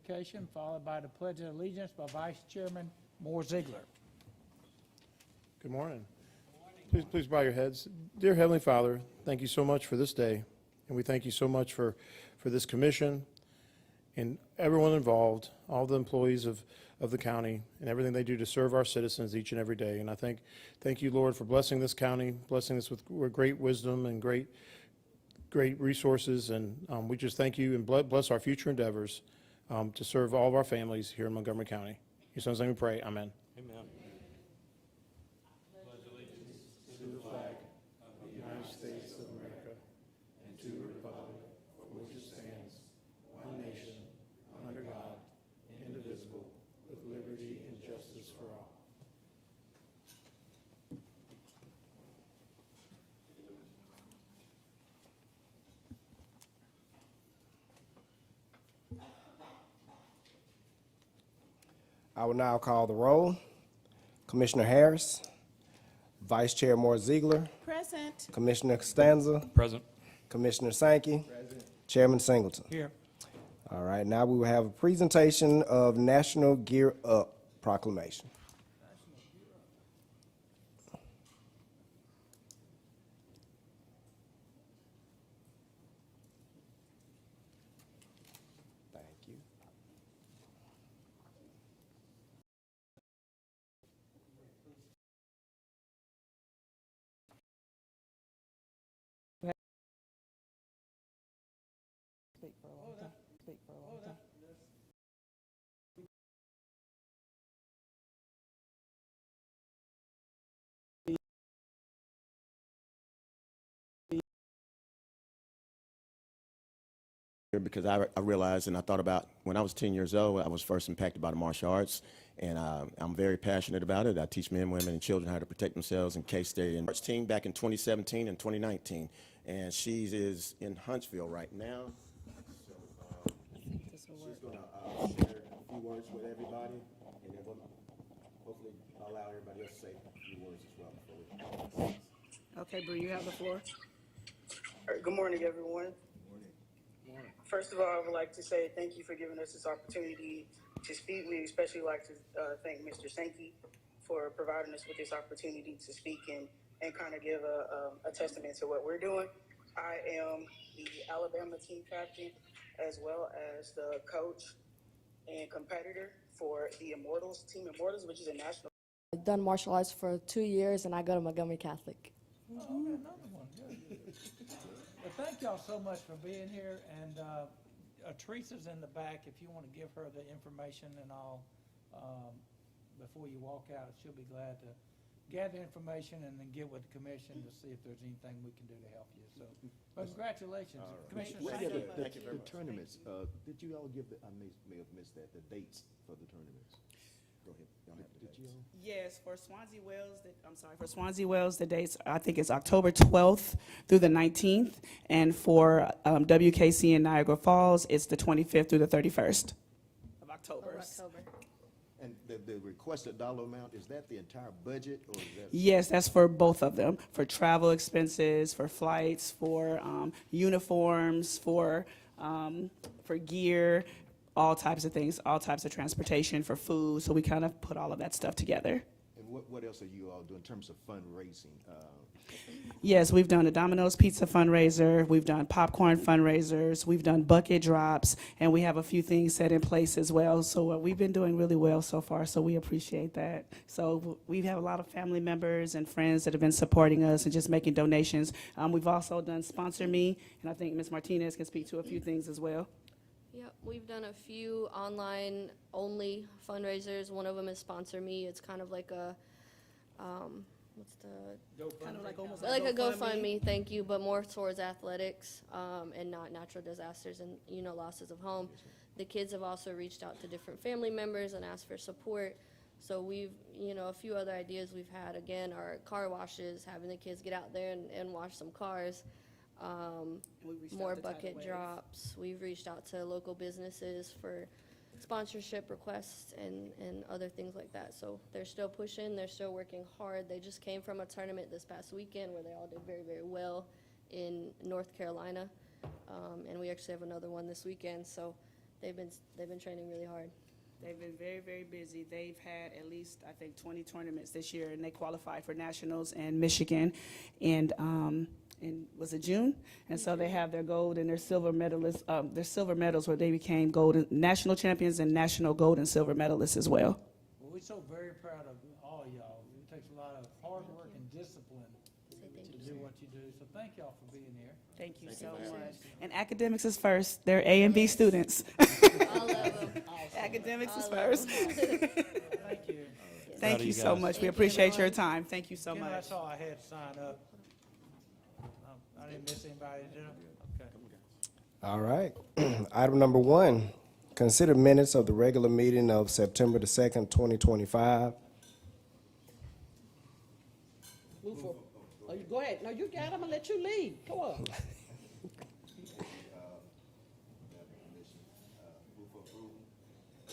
Invocation, followed by the Pledge of Allegiance by Vice Chairman Moore-Zeigler. Good morning. Please bow your heads. Dear Heavenly Father, thank you so much for this day, and we thank you so much for this commission and everyone involved, all the employees of the county and everything they do to serve our citizens each and every day. And I thank you, Lord, for blessing this county, blessing us with great wisdom and great resources. And we just thank you and bless our future endeavors to serve all of our families here in Montgomery County. In your son's name we pray. Amen. Amen. United States of America, and to the republic for which it stands, one nation, under God, indivisible, with liberty and justice for all. I will now call the roll. Commissioner Harris, Vice Chair Moore-Zeigler, Present. Commissioner Costanza, Present. Commissioner Sankey, Chairman Singleton. Here. All right, now we will have a presentation of National Gear Up Proclamation. Thank you. Because I realized and I thought about when I was 10 years old, I was first impacted by the martial arts, and I'm very passionate about it. I teach men, women, and children how to protect themselves in case they're in arts team back in 2017 and 2019, and she is in Huntsville right now. So she's going to share a few words with everybody, and then we'll hopefully allow everybody else to say a few words as well before we. Okay, Bree, you have the floor. All right, good morning, everyone. First of all, I would like to say thank you for giving us this opportunity to speak. We especially like to thank Mr. Sankey for providing us with this opportunity to speak and kind of give a testament to what we're doing. I am the Alabama team captain as well as the coach and competitor for the Immortals, Team Immortals, which is a national. I've done martial arts for 2 years, and I go to Montgomery Catholic. Oh, okay, another one. Good. Well, thank y'all so much for being here, and Teresa's in the back if you want to give her the information and all before you walk out. She'll be glad to gather information and then get with the commission to see if there's anything we can do to help you. So, well, congratulations, Commissioner Sankey. The tournaments, did you all give I may have missed that, the dates for the tournaments? Go ahead. Y'all have the dates. Did you all? Yes, for Swansea Wells, the dates, I think it's October 12th through the 19th. And for WKC in Niagara Falls, it's the 25th through the 31st of October. And the requested dollar amount, is that the entire budget, or is that? Yes, that's for both of them, for travel expenses, for flights, for uniforms, for gear, all types of things, all types of transportation, for food. So we kind of put all of that stuff together. And what else are you all doing in terms of fundraising? Yes, we've done a Domino's Pizza fundraiser, we've done popcorn fundraisers, we've done bucket drops, and we have a few things set in place as well. So we've been doing really well so far, so we appreciate that. So we have a lot of family members and friends that have been supporting us and just making donations. We've also done Sponsor Me, and I think Ms. Martinez can speak to a few things as well. Yep, we've done a few online-only fundraisers. One of them is Sponsor Me. It's kind of like a, Kind of like almost like a GoFundMe, thank you, but more towards athletics and not natural disasters and, losses of home. The kids have also reached out to different family members and asked for support. So we've, a few other ideas we've had, again, are car washes, having the kids get out there and wash some cars. More bucket drops. We've reached out to local businesses for sponsorship requests and other things like that. So they're still pushing, they're still working hard. They just came from a tournament this past weekend where they all did very, very well in North Carolina. And we actually have another one this weekend. So they've been training really hard. They've been very, very busy. They've had at least, I think, 20 tournaments this year, and they qualified for nationals in Michigan in was it June? And so they have their gold and their silver medalists, their silver medals where they became national champions and national gold and silver medalists as well. Well, we're so very proud of all y'all. It takes a lot of hard work and discipline to do what you do. So thank y'all for being here. Thank you so much. And academics is first. They're A and B students. All of them. Academics is All of first. Thank you. Thank you so much. We appreciate your time. Thank you so Kim, much. that's all I had to sign up. I didn't miss anybody, did I? Okay. All right. Item number 1, consider minutes of the regular meeting of September the 2nd, 2025. Move for, oh, you go ahead. No, you got it. I'm gonna let you lead. Go on.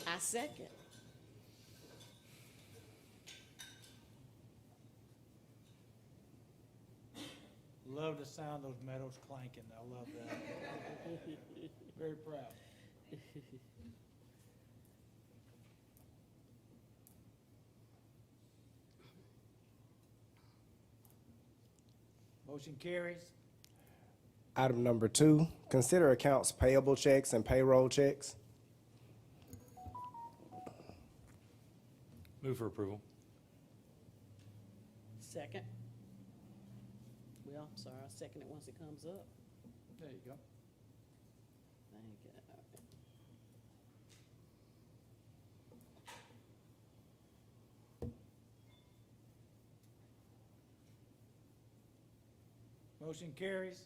I second. Love the sound of those metals clanking. I love that. Very proud. Motion carries. Item number 2, consider accounts payable checks and payroll checks. Move for approval. Second. Well, I'm sorry. I'll second it once it comes up. There you go. Thank you. All right. Motion carries.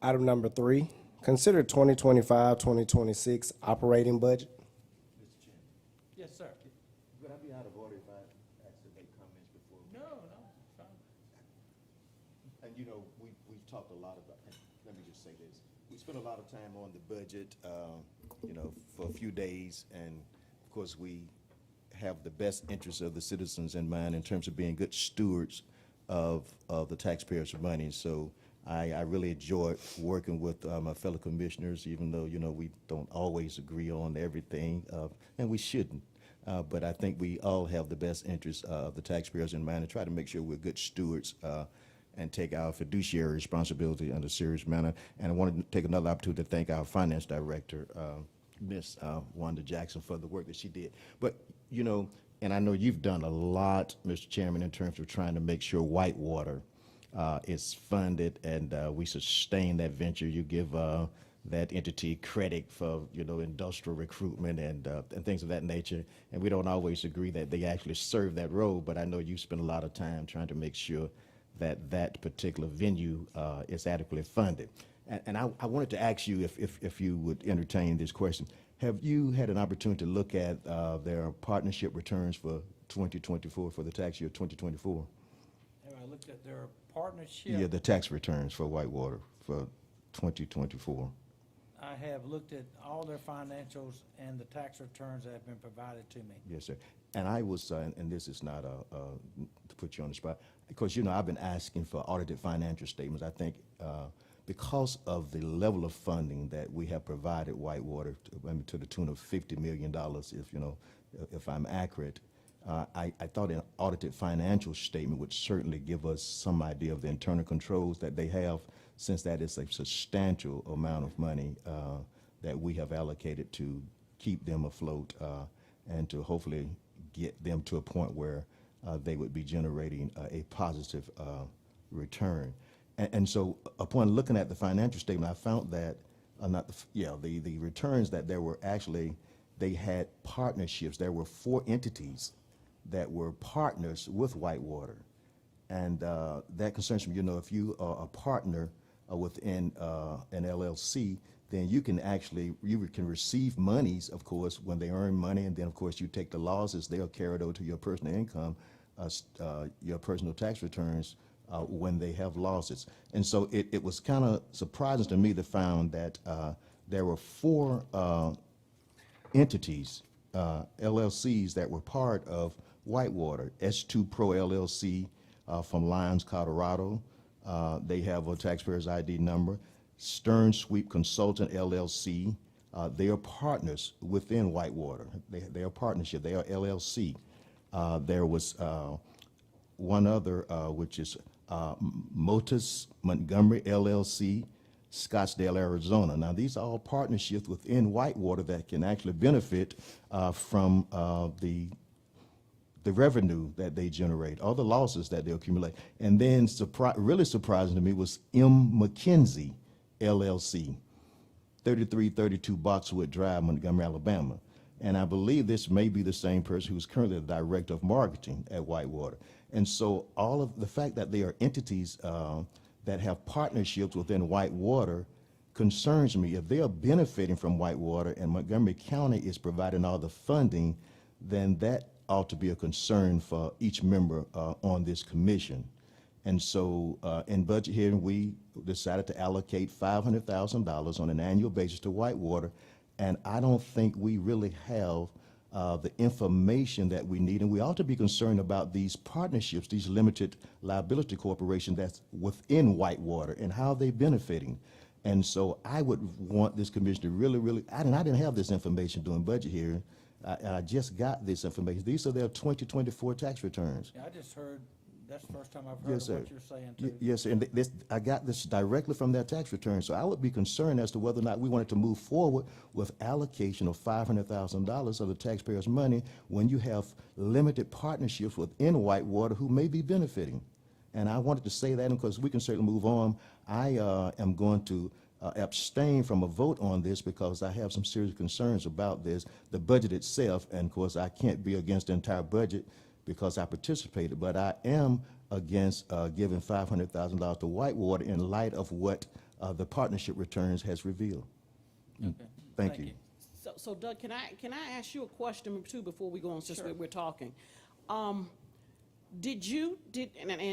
Item number 3, consider 2025-2026 operating budget. Mr. Chairman, Yes, sir. would I be out of order if I asked to make comments before? No, no, fine. And you know, we've talked a lot about, and let me just say this. We spent a lot of time on the budget, you know, for a few days, and of course, we have the best interests of the citizens in mind in terms of being good stewards of the taxpayers' money. So I really enjoyed working with my fellow commissioners, even though, you know, we don't always agree on everything, and we shouldn't. But I think we all have the best interests of the taxpayers in mind and try to make sure we're good stewards and take our fiduciary responsibility in a serious manner. And I wanted to take another opportunity to thank our finance director, Miss Wanda Jackson, for the work that she did. But, you know, and I know you've done a lot, Mr. Chairman, in terms of trying to make sure Whitewater is funded and we sustain that venture. You give that entity credit for, you know, industrial recruitment and things of that nature. And we don't always agree that they actually serve that role, but I know you spend a lot of time trying to make sure that that particular venue is adequately funded. And I wanted to ask you if you would entertain this question. Have you had an opportunity to look at their partnership returns for 2024, for the tax year 2024? Have I looked at their partnership? Yeah, the tax returns for Whitewater for 2024. I have looked at all their financials and the tax returns that have been provided to me. Yes, sir. And I was, and this is not to put you on the spot, because, you know, I've been asking for audited financial statements. I think because of the level of funding that we have provided Whitewater, to the tune of $50 million, if, you know, if I'm accurate, I thought an audited financial statement would certainly give us some idea of the internal controls that they have, since that is a substantial amount of money that we have allocated to keep them afloat and to hopefully get them to a point where they would be generating a positive return. And so upon looking at the financial statement, I found that, the returns that there were actually, they had partnerships. There were 4 entities that were partners with Whitewater. And that concerns me, you know, if you are a partner within an LLC, then you can actually, you can receive monies, of course, when they earn money, and then, of course, you take the losses, they'll carry it over to your personal income, your personal tax returns when they have losses. And so it was kind of surprising to me to find that there were 4 entities, LLCs, that were part of Whitewater. S2 Pro LLC from Lyons, Colorado. They have a taxpayer's ID number. Stern Sweep Consultant LLC They are partners within Whitewater. They are a partnership. They are LLC. There was one other, which is Montgomery LLC, Scottsdale, Arizona. Now, these are all partnerships within Whitewater that can actually benefit from the revenue that they generate, or the losses that they accumulate. And then really surprising to me was M. McKenzie LLC, 3332 Boxwood Drive, Montgomery, Alabama. And I believe this may be the same person who's currently the director of marketing at Whitewater. And so all of the fact that they are entities that have partnerships within Whitewater concerns me. If they are benefiting from Whitewater and Montgomery County is providing all the funding, then that ought to be a concern for each member on this commission. And so in budget hearing, we decided to allocate $500,000 on an annual basis to Whitewater, and I don't think we really have the information that we need, and we ought to be concerned about these partnerships, these limited liability corporations that's within Whitewater and how they're benefiting. And so I would want this commission to really, I didn't have this information during budget hearing. I just got this information. These are their 2024 tax returns. Yeah, I just heard, that's the first time I've heard Yes, of sir. what you're saying too. Yes, sir. And I got this directly from their tax return. So I would be concerned as to whether or not we wanted to move forward with allocation of $500,000 of the taxpayers' money when you have limited partnerships within Whitewater who may be benefiting. And I wanted to say that because we can certainly move on. I am going to abstain from a vote on this because I have some serious concerns about this, the budget itself, and of course I can't be against the entire budget because I participated, but I am against giving $500,000 to Whitewater in light of what the partnership returns has revealed. Okay. Thank you. So Doug, can I ask you a question too before we go on, since Sure. we're talking? And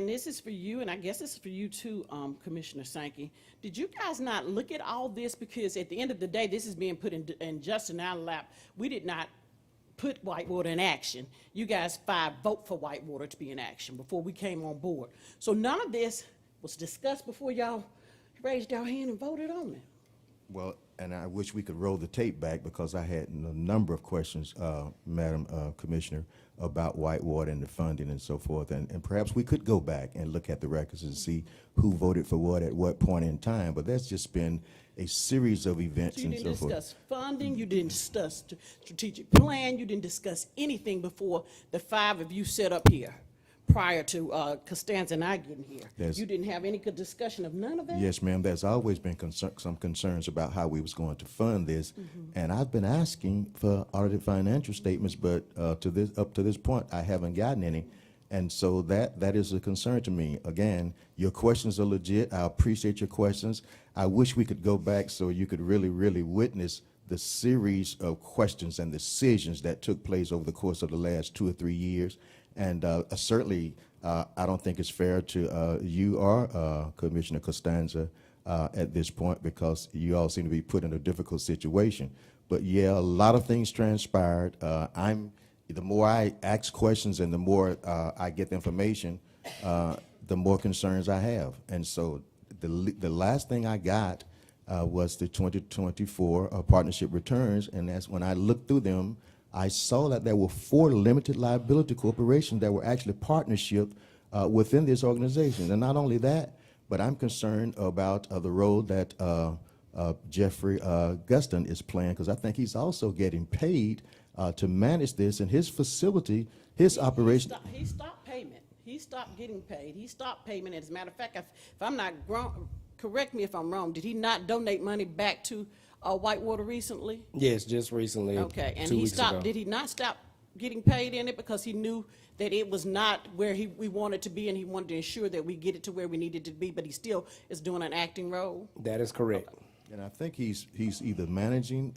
this is for you, and I guess this is for you too, Commissioner Sankey. Did you guys not look at all this? Because at the end of the day, this is being put in just in our lap. We did not put Whitewater in action. You guys vote for Whitewater to be in action before we came on board. So none of this was discussed before y'all raised your hand and voted on it. Well, and I wish we could roll the tape back because I had a number of questions, Madam Commissioner, about Whitewater and the funding and so forth. And perhaps we could go back and look at the records and see who voted for what at what point in time. But that's just been a series of events So you and didn't so forth. discuss funding, you didn't discuss strategic plan, you didn't discuss anything before the five of you set up here, prior to Costanza and I getting here. Yes. You didn't have any good discussion of none of that? Yes, ma'am. There's always been some concerns about how we was going to fund this, and I've been asking for audited financial statements, but up to this point, I haven't gotten any, and so that is a concern to me. Again, your questions are legit. I appreciate your questions. I wish we could go back so you could really witness the series of questions and decisions that took place over the course of the last 2 or 3 years. And certainly, I don't think it's fair to you or Commissioner Costanza at this point because you all seem to be put in a difficult situation. But yeah, a lot of things transpired. The more I ask questions and the more I get the information, the more concerns I have. And so the last thing I got was the 2024 partnership returns, and that's when I looked through them. I saw that there were 4 limited liability corporations that were actually partnership within this organization. And not only that, but I'm concerned about the role that Jeffrey Guston is playing, because I think he's also getting paid to manage this, and his facility, his operation. He stopped payment. He stopped getting paid. He stopped payment. As a matter of fact, if I'm not wrong, correct me if I'm wrong, did he not donate money back to Whitewater recently? Yes, just recently. Okay, and 2 he weeks stopped, ago. did he not stop getting paid in it because he knew that it was not where we wanted to be, and he wanted to ensure that we get it to where we needed to be, but he still is doing an acting role? That is correct. And I think he's either managing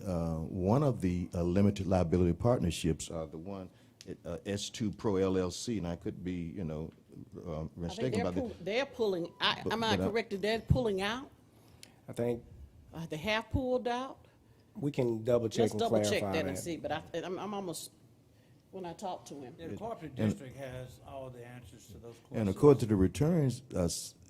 one of the limited liability partnerships, the one at S2 Pro LLC, and I could be, I think mistaken about that. they're pulling, am I but correct that they're pulling out? I think They have pulled out? we can double check Let's and double clarify check that and that. see, but I'm almost, when I talked to him. Yeah, the cooperative And- district has all the answers to those questions. And according to the returns,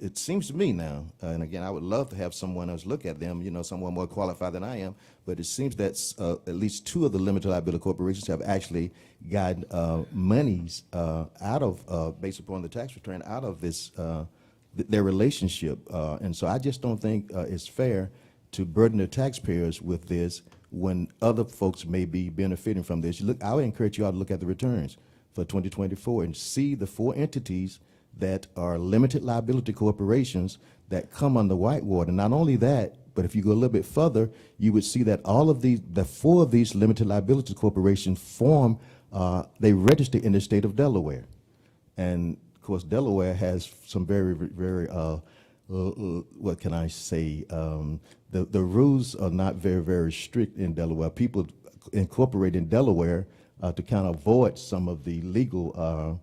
it seems to me now, and again, I would love to have someone else look at them, someone more qualified than I am, but it seems that at least two of the limited liability corporations have actually gotten monies out of, based upon the tax return, out of this, their relationship. And so I just don't think it's fair to burden the taxpayers with this when other folks may be benefiting from this. I would encourage you all to look at the returns for 2024 and see the four entities that are limited liability corporations that come under Whitewater. Not only that, but if you go a little bit further, you would see that the four of these limited liability corporations they register in the state of Delaware. And of course, Delaware has some very, very, what can I say? The rules are not very, very strict in Delaware. People incorporate in Delaware to kind of avoid some of the legal,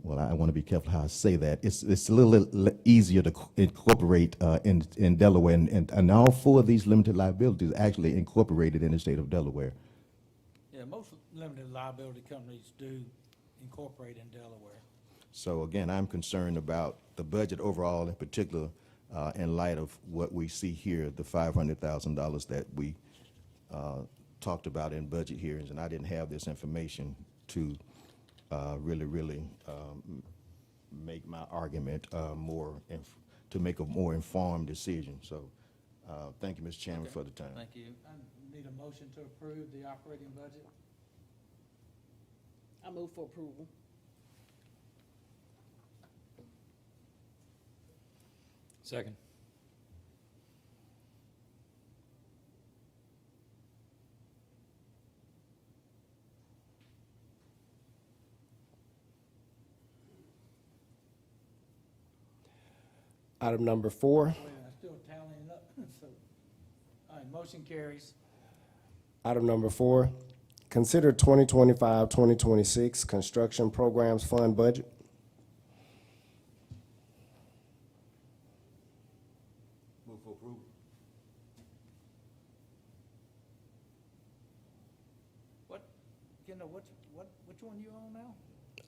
well, I want to be careful how I say that. It's a little easier to incorporate in Delaware, and all four of these limited liabilities actually incorporated in the state of Delaware. Yeah, most limited liability companies do incorporate in Delaware. So again, I'm concerned about the budget overall, in particular, in light of what we see here, the $500,000 that we talked about in budget hearings, and I didn't have this information to really make my argument to make a more informed decision. So thank you, Mr. Chairman, for the time. Thank you. I need a motion to approve the operating budget. I move for approval. Second. Item number 4. Wait, I'm still tallying up, so, all right, motion carries. Item number 4, consider 2025-2026 construction programs fund budget. Move for approval. Which one you on now?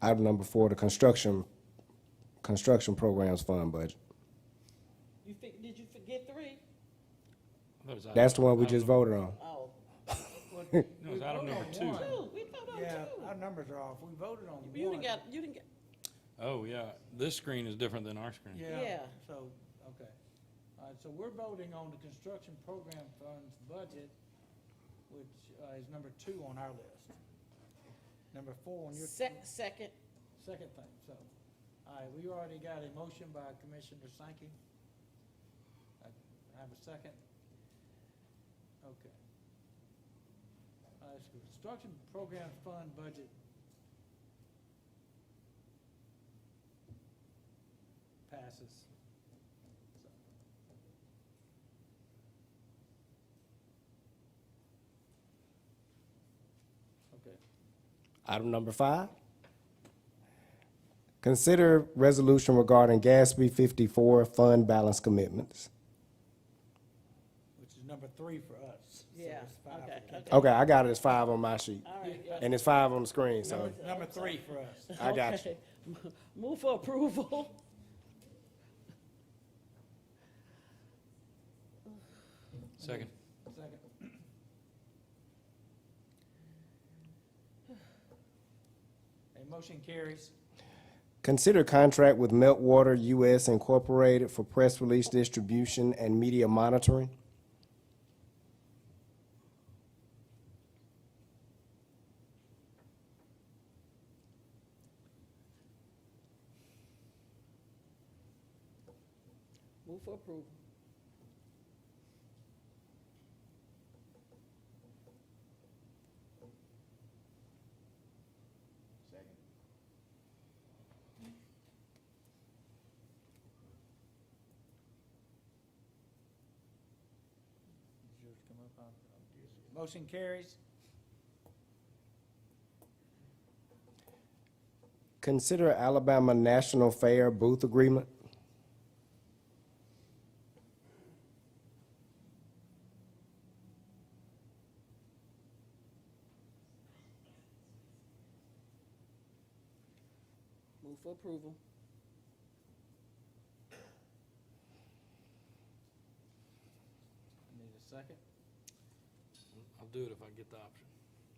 Item number 4, the construction programs fund budget. Did you forget 3? That's the one we just voted on. Oh, No, it's item number 2. 2, we voted on 2. Yeah, our numbers are off. We voted on You one. didn't get, Oh, yeah, this screen is different than our screen. Yeah. So, okay. All right, so we're voting on the construction program funds budget, which is number 2 on our list. Number 4 on your. second. Second thing, so, all right, we already got a motion by Commissioner Sankey. I have a second? Okay. Construction program fund budget. Passes. So. Okay. Item number 5, consider resolution regarding GASB 54 fund balance commitments. Which is number 3 for us. So Yeah, it's 5 okay, for okay. Okay, I got it as 5 on my sheet, All right, yeah. and it's 5 on the screen, so Number 3 for us. I got you. Okay. Move for approval. Second. Second. A motion carries. Consider contract with Meltwater US Incorporated for press release distribution and media monitoring. Move for approval. Does yours come up on? Motion carries. Consider Alabama National Fair booth agreement. Move for approval. Need a second? I'll do it if I get the option.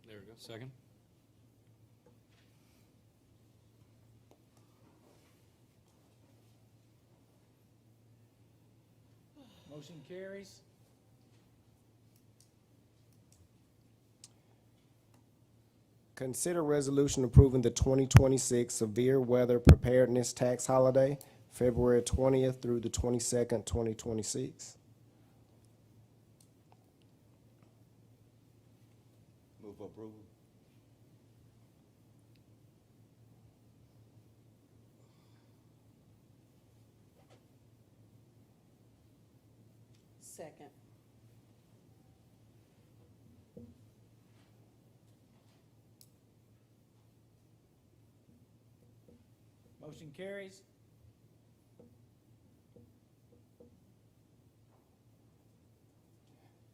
There we go. Second? Motion carries. Consider resolution approving the 2026 severe weather preparedness tax holiday, February 20th through the 22nd, 2026. Move for approval. Second. Motion carries.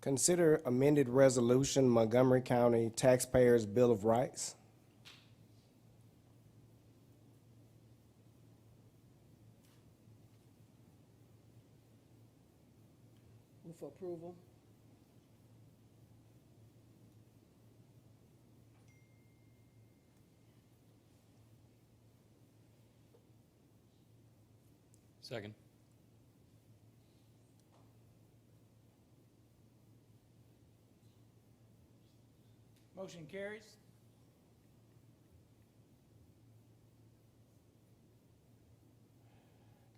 Consider amended resolution Montgomery County Taxpayers Bill of Rights. Move for approval. Second? Motion carries.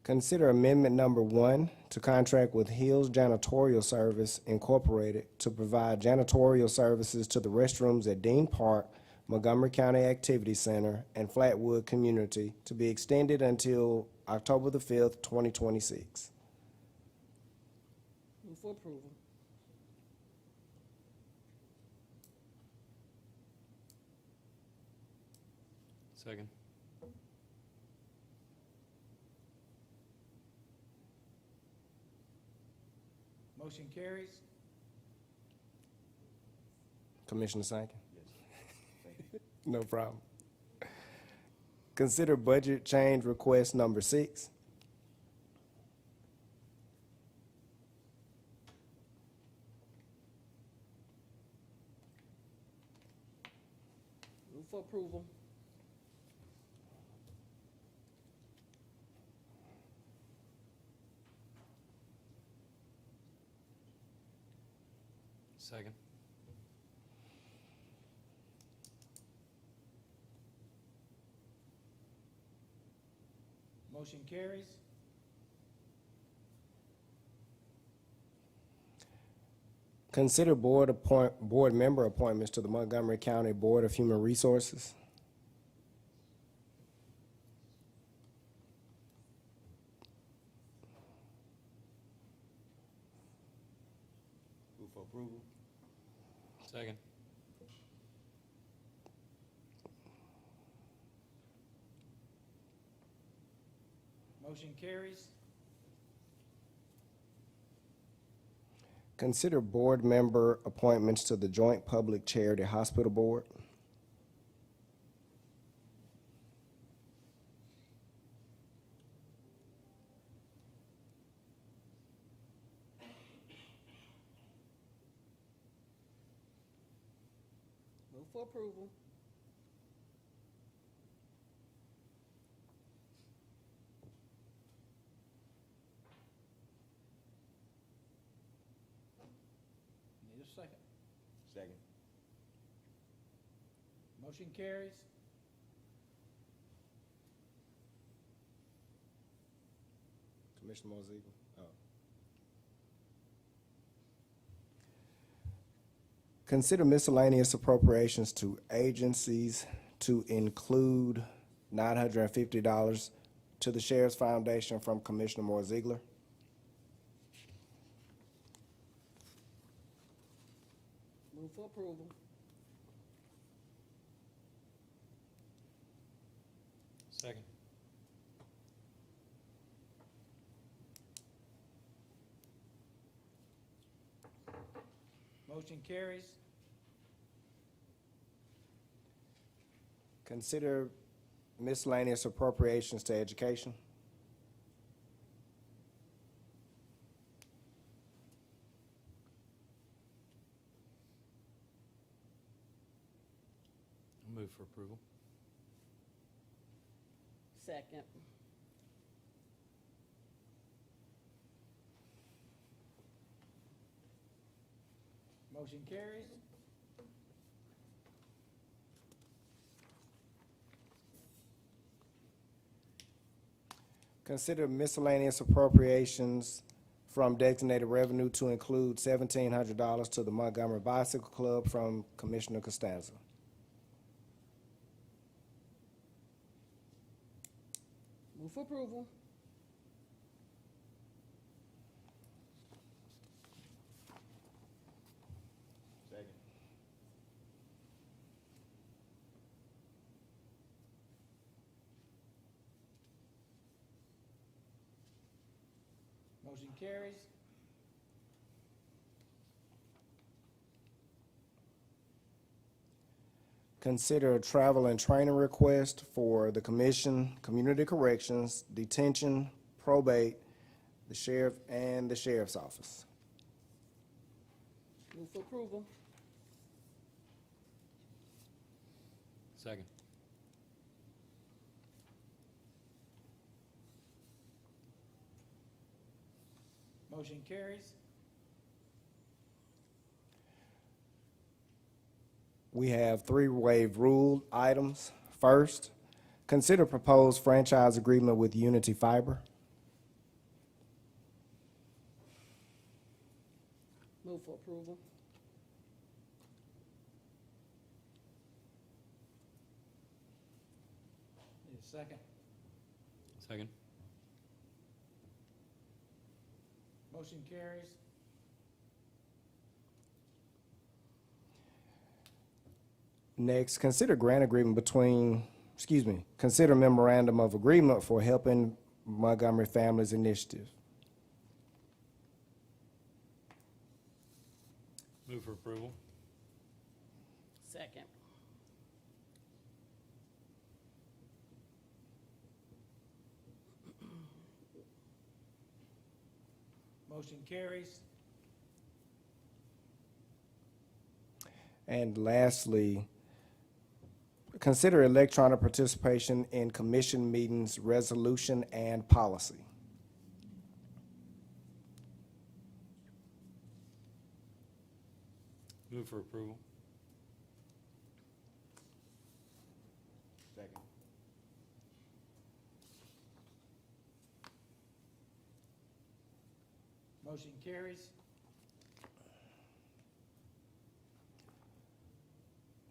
Consider amendment number 1 to contract with Hills Janitorial Service Incorporated to provide janitorial services to the restrooms at Dean Park, Montgomery County Activity Center, and Flatwood Community to be extended until October the 5th, 2026. Move for approval. Second? Motion carries. Commissioner Sankey? No problem. Consider budget change request number 6. Move for approval. Second? Motion carries. Consider board member appointments to the Montgomery County Board of Human Resources. Move for approval. Second? Motion carries. Consider board member appointments to the Joint Public Charity Hospital Board. Move for approval. Need a second. Second. Motion carries. Commissioner Moore-Zeigler? Consider miscellaneous appropriations to agencies to include $950 to the Sheriff's Foundation from Commissioner Moore-Zeigler. Move for approval. Second? Motion carries. Consider miscellaneous appropriations to education. Move for approval. Second. Motion carries. Consider miscellaneous appropriations from designated revenue to include $1,700 to the Montgomery Bicycle Club from Commissioner Costanza. Move for approval. Second. Motion carries. Consider a travel and training request for the commission, community corrections, detention, probate, the sheriff, and the sheriff's office. Move for approval. Second. Motion carries. We have three waive rule items. First, consider proposed franchise agreement with Unity Fiber. Move for approval. Need a second. Second. Motion carries. Next, consider grant agreement consider memorandum of agreement for Helping Montgomery Families Initiative. Move for approval. Second. Motion carries. And lastly, consider electronic participation in commission meetings, resolution, and policy. Move for approval. Second. Motion carries.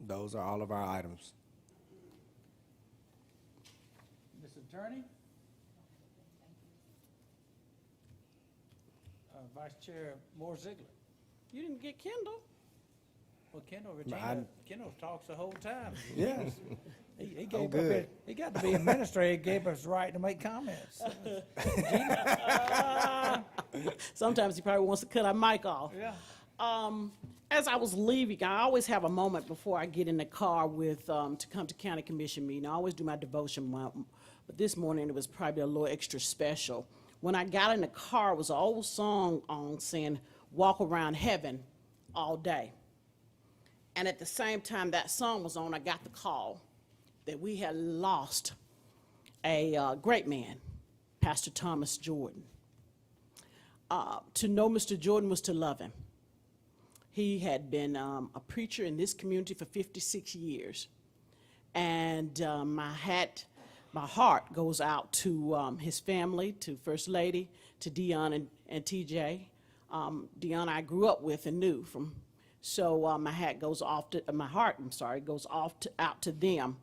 Those are all of our items. Ms. Attorney? Vice Chair Moore-Zeigler. You didn't get Kendall. Well, Kendall, I- Kendall talks the whole time. Yes. He I'm gave up good. he got to be administrator, gave us the right to make comments. Sometimes he probably wants to cut our mic off. Yeah. As I was leaving, I always have a moment before I get in the car with, to come to county commission meeting. I always do my devotion, but this morning it was probably a little extra special. When I got in the car, it was an old song on saying, "Walk around heaven all day." And at the same time that song was on, I got the call that we had lost a great man, Pastor Thomas Jordan. To know Mr. Jordan was to love him. He had been a preacher in this community for 56 years. And my heart goes out to his family, to First Lady, to Dion and TJ. Dion I grew up with and knew from, so my heart goes off to out to them,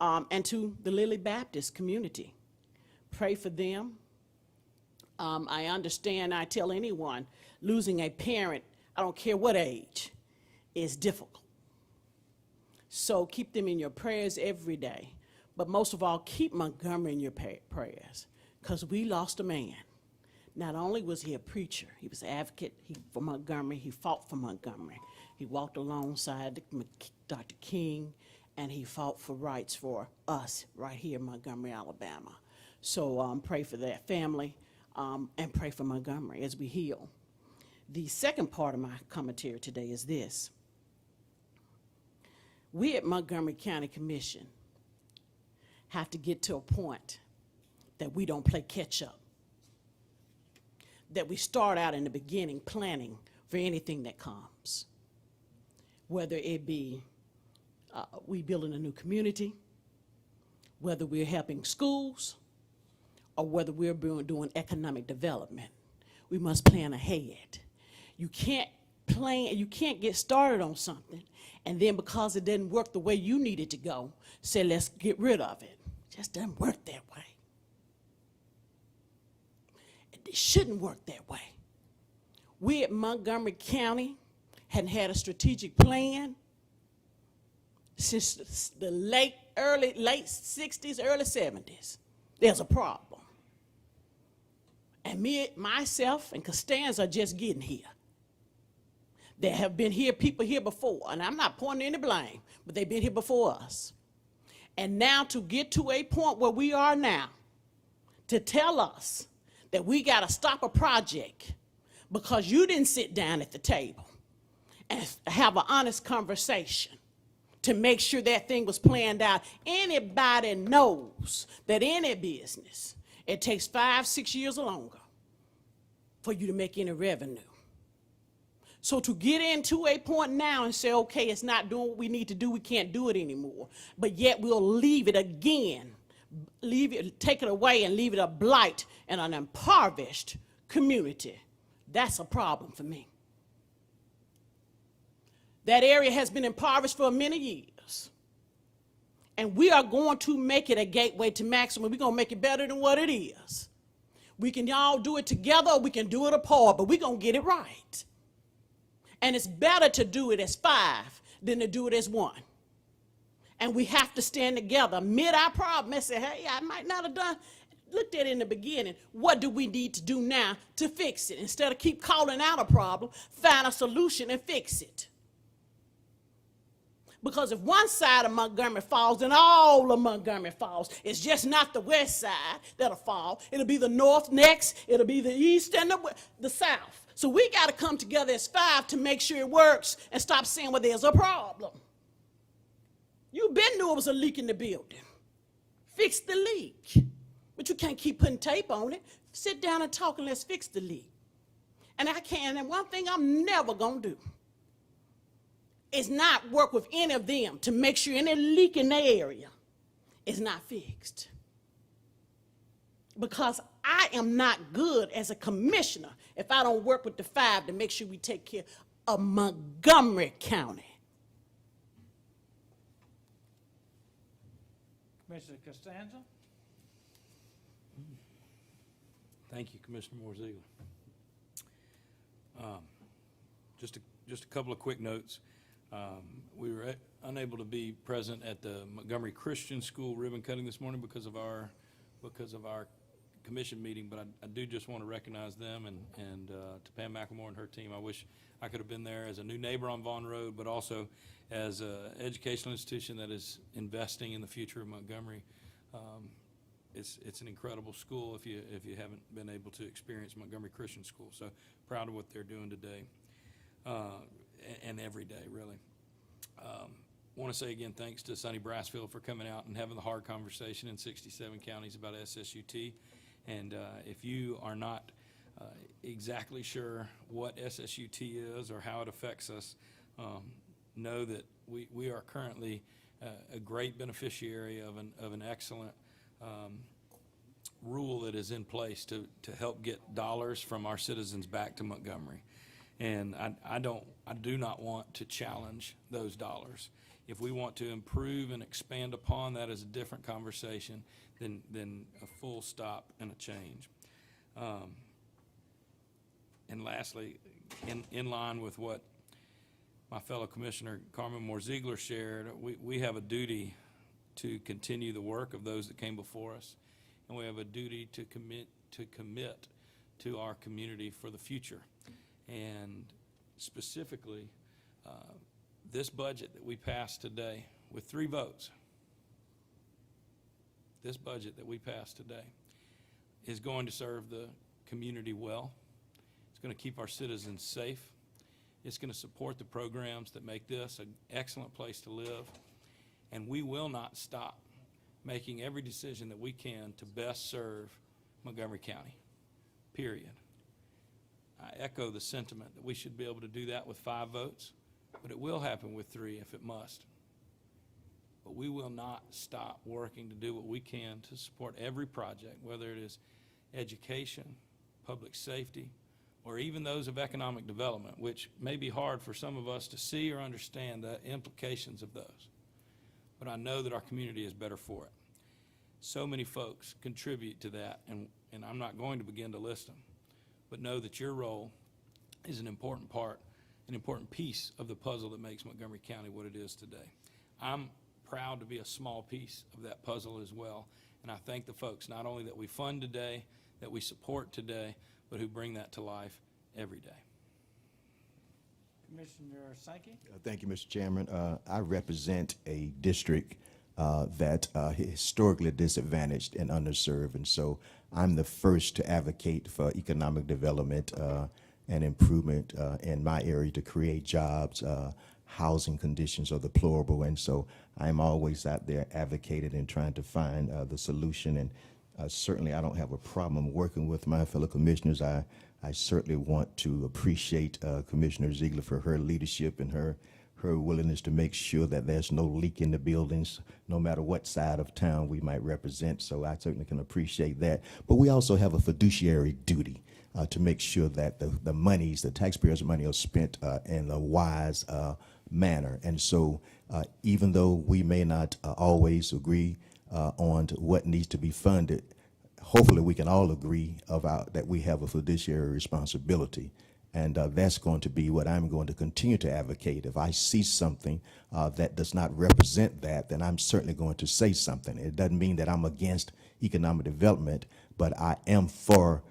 and to the Lily Baptist community. Pray for them. I understand, I tell anyone, losing a parent, I don't care what age, is difficult. So keep them in your prayers every day. But most of all, keep Montgomery in your prayers, because we lost a man. Not only was he a preacher, he was an advocate for Montgomery, he fought for Montgomery. He walked alongside Dr. King and he fought for rights for us right here in Montgomery, Alabama. So pray for that family, and pray for Montgomery as we heal. The second part of my commentary today is this. We at Montgomery County Commission have to get to a point that we don't play catch up, that we start out in the beginning planning for anything that comes, whether it be we building a new community, whether we're helping schools, or whether we're doing economic development. We must plan ahead. You can't get started on something and then because it didn't work the way you need it to go, say let's get rid of it. It just doesn't work that way. It shouldn't work that way. We at Montgomery County hadn't had a strategic plan since the late 60s, early 70s. There's a problem. And myself, and Costanza are just getting here. There have been people here before, and I'm not pointing any blame, but they've been here before us. And now to get to a point where we are now, to tell us that we got to stop a project because you didn't sit down at the table and have an honest conversation to make sure that thing was planned out. Anybody knows that any business, it takes 5, 6 years or longer for you to make any revenue. So to get into a point now and say, okay, it's not doing what we need to do, we can't do it anymore, but yet we'll leave it again, take it away and leave it a blight and an impoverished community. That's a problem for me. That area has been impoverished for many years. And we are going to make it a gateway to maximum. We're going to make it better than what it is. We can all do it together or we can do it apart, but we're going to get it right. And it's better to do it as 5 than to do it as 1. And we have to stand together, admit our problem and say, hey, I might not have looked at it in the beginning. What do we need to do now to fix it? Instead of keep calling out a problem, find a solution and fix it. Because if one side of Montgomery falls, then all of Montgomery falls. It's just not the west side that'll fall. It'll be the north next. It'll be the east and the south. So we got to come together as 5 to make sure it works and stop saying, well, there's a problem. You been knew it was a leak in the building. Fix the leak. But you can't keep putting tape on it. Sit down and talk and let's fix the leak. And one thing I'm never going to do is not work with any of them to make sure any leak in their area is not fixed. Because I am not good as a commissioner if I don't work with the 5 to make sure we take care of Montgomery County. Commissioner Costanza? Thank you, Commissioner Moore-Zeigler. Just a couple of quick notes. We were unable to be present at the Montgomery Christian School ribbon cutting this morning because of our commission meeting, but I do just want to recognize them and to Pam McLemore and her team. I wish I could have been there as a new neighbor on Vaughn Road, but also as an educational institution that is investing in the future of Montgomery. It's an incredible school if you haven't been able to experience Montgomery Christian School. So proud of what they're doing today and every day, really. Want to say again thanks to Sonny Brassfield for coming out and having the hard conversation in 67 counties about SSUT. And if you are not exactly sure what SSUT is or how it affects us, know that we are currently a great beneficiary of an excellent rule that is in place to help get dollars from our citizens back to Montgomery. And I do not want to challenge those dollars. If we want to improve and expand upon that as a different conversation than a full stop and a change. And lastly, in line with what my fellow Commissioner Carmen Moore-Zeigler shared, we have a duty to continue the work of those that came before us, and we have a duty to commit to our community for the future. And specifically, this budget that we passed today with 3 votes, this budget that we passed today is going to serve the community well. It's going to keep our citizens safe. It's going to support the programs that make this an excellent place to live. And we will not stop making every decision that we can to best serve Montgomery County, period. I echo the sentiment that we should be able to do that with 5 votes, but it will happen with 3 if it must. But we will not stop working to do what we can to support every project, whether it is education, public safety, or even those of economic development, which may be hard for some of us to see or understand the implications of those. But I know that our community is better for it. So many folks contribute to that, and I'm not going to begin to list them, but know that your role is an important part, an important piece of the puzzle that makes Montgomery County what it is today. I'm proud to be a small piece of that puzzle as well, and I thank the folks not only that we fund today, that we support today, but who bring that to life every day. Commissioner Sankey? Thank you, Mr. Chairman. I represent a district that historically disadvantaged and underserved, and so I'm the first to advocate for economic development and improvement in my area to create jobs. Housing conditions are deplorable, and so I'm always out there advocating and trying to find the solution. And certainly I don't have a problem working with my fellow commissioners. I certainly want to appreciate Commissioner Zeigler for her leadership and her willingness to make sure that there's no leak in the buildings, no matter what side of town we might represent. So I certainly can appreciate that. But we also have a fiduciary duty to make sure that the monies, the taxpayers' money, are spent in a wise manner. And so even though we may not always agree on what needs to be funded, hopefully we can all agree about that we have a fiduciary responsibility. And that's going to be what I'm going to continue to advocate. If I see something that does not represent that, then I'm certainly going to say something. It doesn't mean that I'm against economic development, but I am for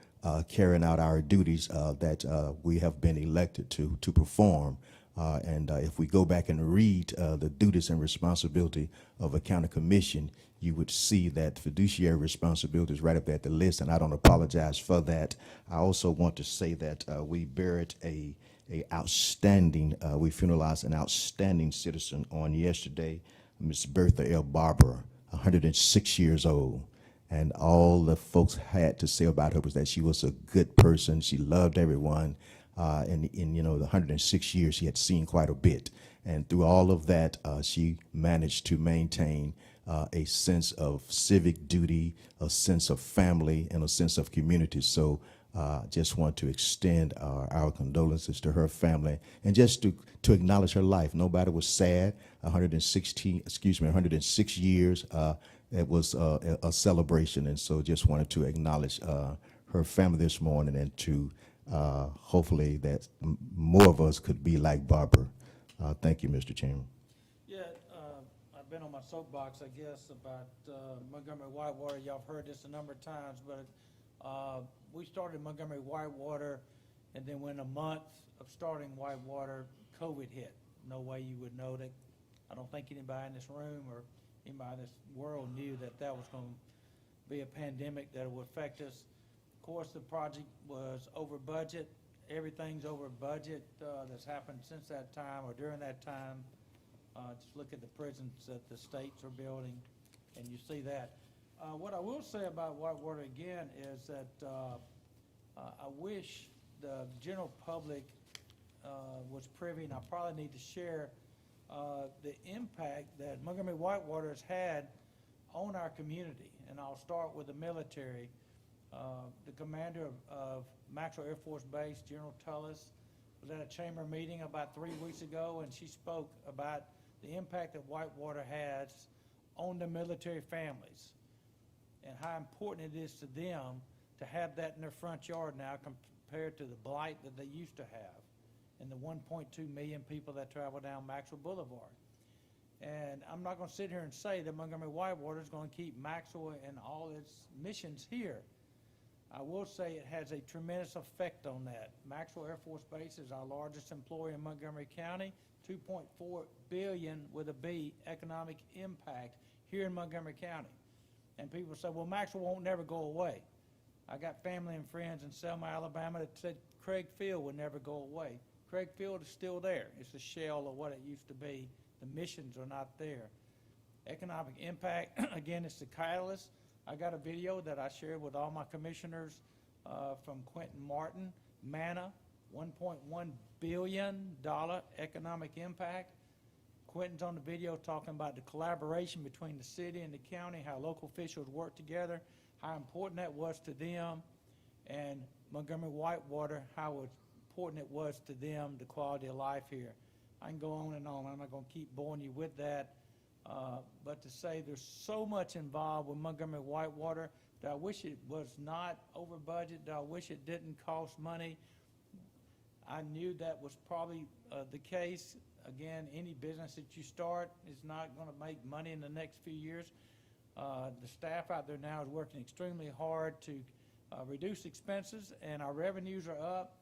carrying out our duties that we have been elected to perform. And if we go back and read the duties and responsibility of a county commission, you would see that fiduciary responsibility is right up at the list, and I don't apologize for that. I also want to say that we buried we funeralized an outstanding citizen on yesterday, Miss Bertha L. Barber, 106 years old. And all the folks had to say about her was that she was a good person. She loved everyone. In the 106 years, she had seen quite a bit. And through all of that, she managed to maintain a sense of civic duty, a sense of family, and a sense of community. So just want to extend our condolences to her family and just to acknowledge her life. Nobody was sad. 106 years. It was a celebration, and so just wanted to acknowledge her family this morning, and to hopefully that more of us could be like Barbara. Thank you, Mr. Chairman. Yeah, I've been on my soapbox, I guess, about Montgomery Whitewater. Y'all have heard this a number of times, but we started Montgomery Whitewater, and then when a month of starting Whitewater, COVID hit. No way you would know that. I don't think anybody in this room or anybody in this world knew that was going to be a pandemic that would affect us. Of course, the project was over budget. Everything's over budget that's happened since that time or during that time. Just look at the prisons that the states are building, and you see that. What I will say about Whitewater again is that I wish the general public was privy, and I probably need to share the impact that Montgomery Whitewater has had on our community. And I'll start with the military. The commander of Maxwell Air Force Base, General Tullis, was at a chamber meeting about 3 weeks ago, and she spoke about the impact that Whitewater has on the military families and how important it is to them to have that in their front yard now compared to the blight that they used to have and the 1.2 million people that travel down Maxwell Boulevard. And I'm not going to sit here and say that Montgomery Whitewater is going to keep Maxwell and all its missions here. I will say it has a tremendous effect on that. Maxwell Air Force Base is our largest employer in Montgomery County. 2.4 billion with a B, economic impact here in Montgomery County. And people say, well, Maxwell won't never go away. I got family and friends in Selma, Alabama that said Craig Field would never go away. Craig Field is still there. It's a shell of what it used to be. The missions are not there. Economic impact, again, it's the catalyst. I got a video that I shared with all my commissioners from Quentin Martin. MANA, $1.1 billion economic impact. Quentin's on the video talking about the collaboration between the city and the county, how local officials work together, how important that was to them, and Montgomery Whitewater, how important it was to them, the quality of life here. I can go on and on. I'm not going to keep boring you with that. But to say there's so much involved with Montgomery Whitewater that I wish it was not over budget, that I wish it didn't cost money. I knew that was probably the case. Again, any business that you start is not going to make money in the next few years. The staff out there now is working extremely hard to reduce expenses, and our revenues are up.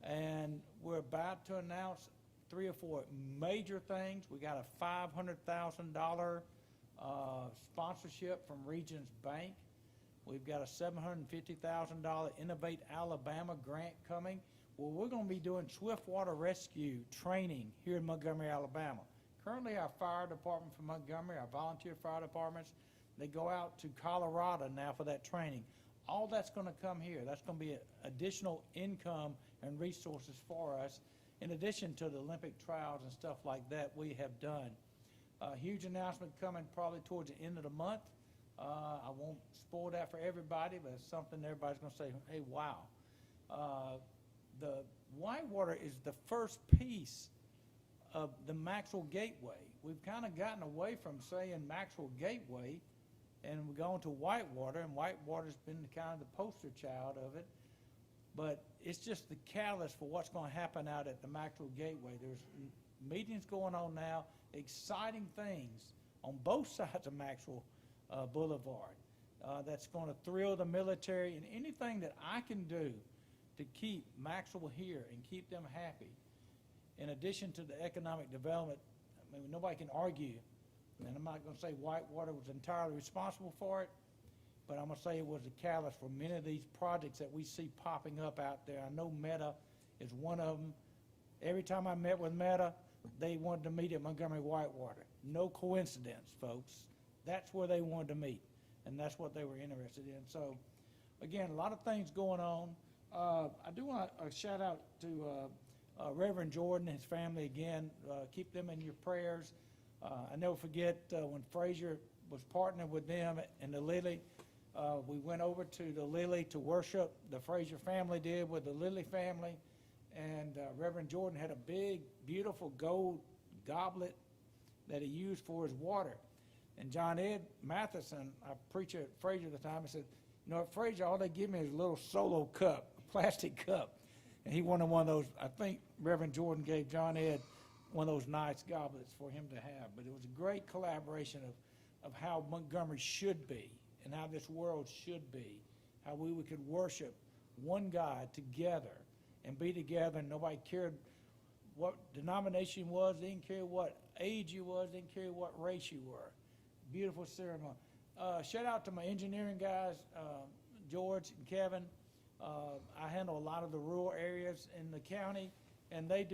And we're about to announce 3 or 4 major things. We got a $500,000 sponsorship from Regions Bank. We've got a $750,000 Innovate Alabama grant coming. Well, we're going to be doing swiftwater rescue training here in Montgomery, Alabama. Currently, our fire department from Montgomery, our volunteer fire departments, they go out to Colorado now for that training. All that's going to come here. That's going to be additional income and resources for us, in addition to the Olympic trials and stuff like that we have done. A huge announcement coming probably towards the end of the month. I won't spoil that for everybody, but it's something everybody's going to say, hey, wow. The Whitewater is the first piece of the Maxwell Gateway. We've kind of gotten away from saying Maxwell Gateway, and we're going to Whitewater, and Whitewater's been kind of the poster child of it. But it's just the catalyst for what's going to happen out at the Maxwell Gateway. There's meetings going on now, exciting things on both sides of Maxwell Boulevard that's going to thrill the military, and anything that I can do to keep Maxwell here and keep them happy, in addition to the economic development. I mean, nobody can argue, and I'm not going to say Whitewater was entirely responsible for it, but I'm going to say it was a catalyst for many of these projects that we see popping up out there. I know Meta is one of them. Every time I met with Meta, they wanted to meet at Montgomery Whitewater. No coincidence, folks. That's where they wanted to meet, and that's what they were interested in. So, again, a lot of things going on. I do want a shout out to Reverend Jordan and his family again. Keep them in your prayers. I never forget when Frazier was partnering with them in the Lily. We went over to the Lily to worship. The Frazier family did with the Lily family. And Reverend Jordan had a big, beautiful gold goblet that he used for his water. And John Ed Matheson, a preacher at Frazier at the time, he said, you know, at Frazier, all they give me is a little solo cup, a plastic cup. And he wanted one of those. I think Reverend Jordan gave John Ed one of those nice goblets for him to have. But it was a great collaboration of how Montgomery should be and how this world should be, how we could worship one God together and be together, and nobody cared what denomination you was, didn't care what age you was, didn't care what race you were. Beautiful ceremony. Shout out to my engineering guys, George and Kevin. I handle a lot of the rural areas in the county, and they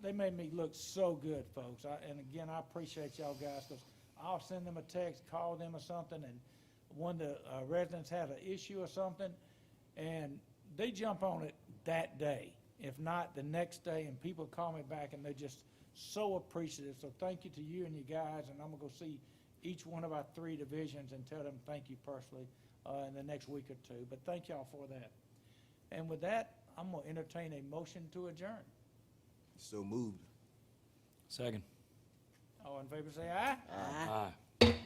they made me look so good, folks. And again, I appreciate y'all guys, because I'll send them a text, call them or something, and one of the residents has an issue or something, and they jump on it that day, if not the next day, and people call me back, and they're just so appreciative. So thank you to you and you guys, and I'm going to go see each one of our 3 divisions and tell them thank you personally in the next week or 2. But thank y'all for that. And with that, I'm going to entertain a motion to adjourn. So moved. Second. All in favor say aye. Aye.